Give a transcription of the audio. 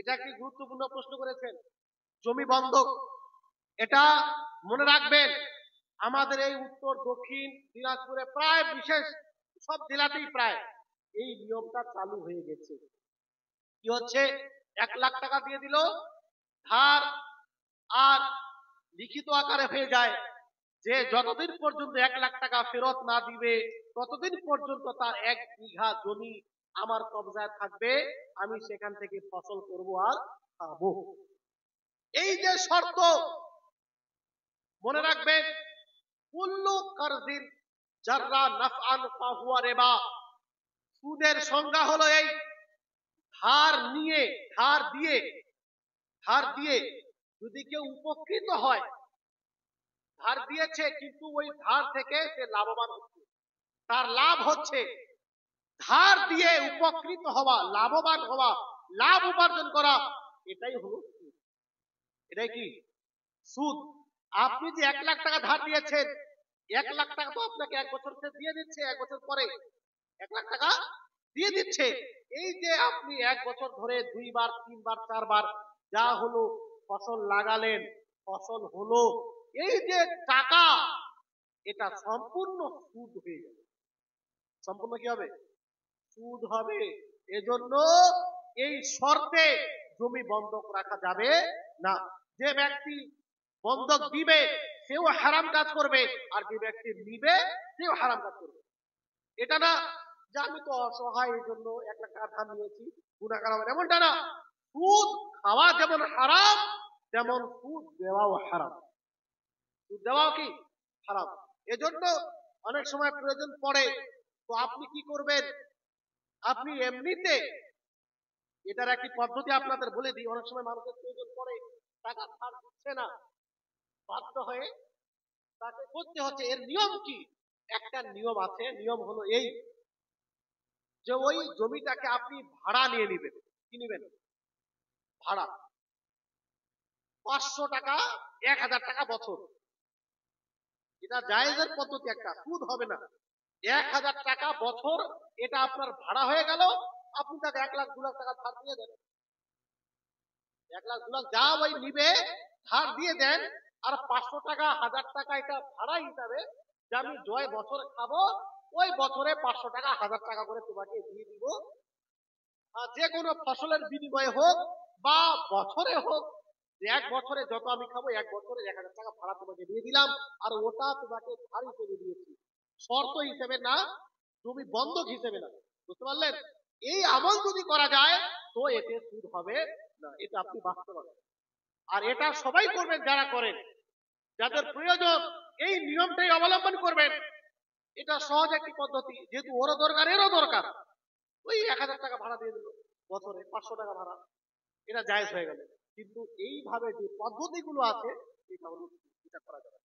এটা একটি গুরুত্বপূর্ণ প্রশ্ন করেছেন। জমি বন্ধক, এটা মনে রাখবেন, আমাদের এই উত্তর দক্ষিণ দিনাজপুরে প্রায় বিশেষ সব জেলাতেই প্রায় এই নিয়মটা চালু হয়ে গেছে। কি হচ্ছে, 1 লাখ টাকা দিয়ে দিল, ধার আর লিখিত আকারে হয়ে যায় যে যতদিন পর্যন্ত 1 লাখ টাকা ফেরত না দিবে ততদিন পর্যন্ত তার 1 বিঘা জমি আমার কবজায় থাকবে, আমি সেখান থেকে ফসল করব আর খাবো। এই যে শর্ত, মনে রাখবেন, কুল্লু কারজিন জাররা নাফআন ফাহুয়া রিবা, সুদের সংজ্ঞা হলো এই, ধার নিয়ে ধার দিয়ে যদি কেউ উপকৃত হয়, ধার দিয়েছে কিন্তু ওই ধার থেকে সে লাভবান হচ্ছে, তার লাভ হচ্ছে, ধার দিয়ে উপকৃত হওয়া, লাভবান হওয়া, লাভ উপার্জন করা, এটাই হলো সুদ। এটাই কি? সুদ। আপনি যে 1 লাখ টাকা ধার দিয়েছেন, 1 লাখ টাকা তো আপনাকে 1 বছর দিয়ে দিচ্ছে, 1 বছর পরে 1 লাখ টাকা দিয়ে দিচ্ছে। এই যে আপনি 1 বছর ধরে 2 বার 3 বার 4 বার যা হলো ফসল লাগালেন, ফসল হলো, এই যে টাকা, এটা সম্পূর্ণ সুদ হয়ে যাবে। সম্পূর্ণ কি হবে? সুদ হবে। এজন্য এই শর্তে জমি বন্ধক রাখা যাবে না। যে ব্যক্তি বন্ধক দিবে সেও হারাম কাজ করবে, আর যে ব্যক্তি নিবে সেও হারাম কাজ করবে। এটা না যে আমি তো অসহায় এই জন্য 1 লাখ টাকা ধার নিয়েছি, গুনাহগার হবে, এমনটা না। সুদ খাওয়া যেমন হারাম, তেমন সুদ দেওয়াও হারাম। সুদ দেওয়াও কি হারাম। এজন্য অনেক সময় প্রয়োজন পড়ে, তো আপনি কি করবেন, আপনি এমনিতে, এটার একটি পদ্ধতি আপনাদের বলে দিই। অনেক সময় মানুষের প্রয়োজন পড়ে, টাকা ধার দিচ্ছে না, বাধ্য হয়ে তাকে করতে হচ্ছে। এর নিয়ম কি? একটা নিয়ম আছে। নিয়ম হলো এই, যে ওই জমিটাকে আপনি ভাড়া নিয়ে নেবেন। কি নেবেন? ভাড়া। 500 টাকা, 1000 টাকা বছর, এটা জায়েজের পদ্ধতি, একটা সুদ হবে না। 1000 টাকা বছর এটা আপনার ভাড়া হয়ে গেল, আপনি তাকে 1 লাখ 2 লাখ টাকা ধার দিয়ে দেন। 1 লাখ 2 লাখ যা ওই নিবে ধার দিয়ে দেন, আর 500 টাকা 1000 টাকা এটা ভাড়া হিসাবে, যে আমি জয় বছর খাবো, ওই বছরে 500 টাকা 1000 টাকা করে তোমাকে দিয়ে দিব। যে কোনো ফসলের বিনিময়ে হোক বা বছরে হোক, 1 বছরে যত আমি খাবো 1 বছরে 1000 টাকা ভাড়া তোমাকে দিয়ে দিলাম, আর ওটা তোমাকে ধার হিসেবে দিয়েছি, শর্ত হিসেবে না, জমি বন্ধক হিসেবে না। বুঝতে পারলেন? এই আমল যদি করা যায় তো এতে সুদ হবে না। এটা আপনি বাঁচতে পারবেন। আর এটা সবাই করবেন যারা করেন, যাদের প্রয়োজন এই নিয়মটাই অবলম্বন করবেন। এটা সহজ একটি পদ্ধতি, যেহেতু ওরও দরকার এরও দরকার, ওই 1000 টাকা ভাড়া দিয়ে দিল, বছরে 500 টাকা ভাড়া, এটা জায়েজ হয়ে গেল। কিন্তু এইভাবে যে পদ্ধতিগুলো আছে, এটা হলো, এটা করা যাবে।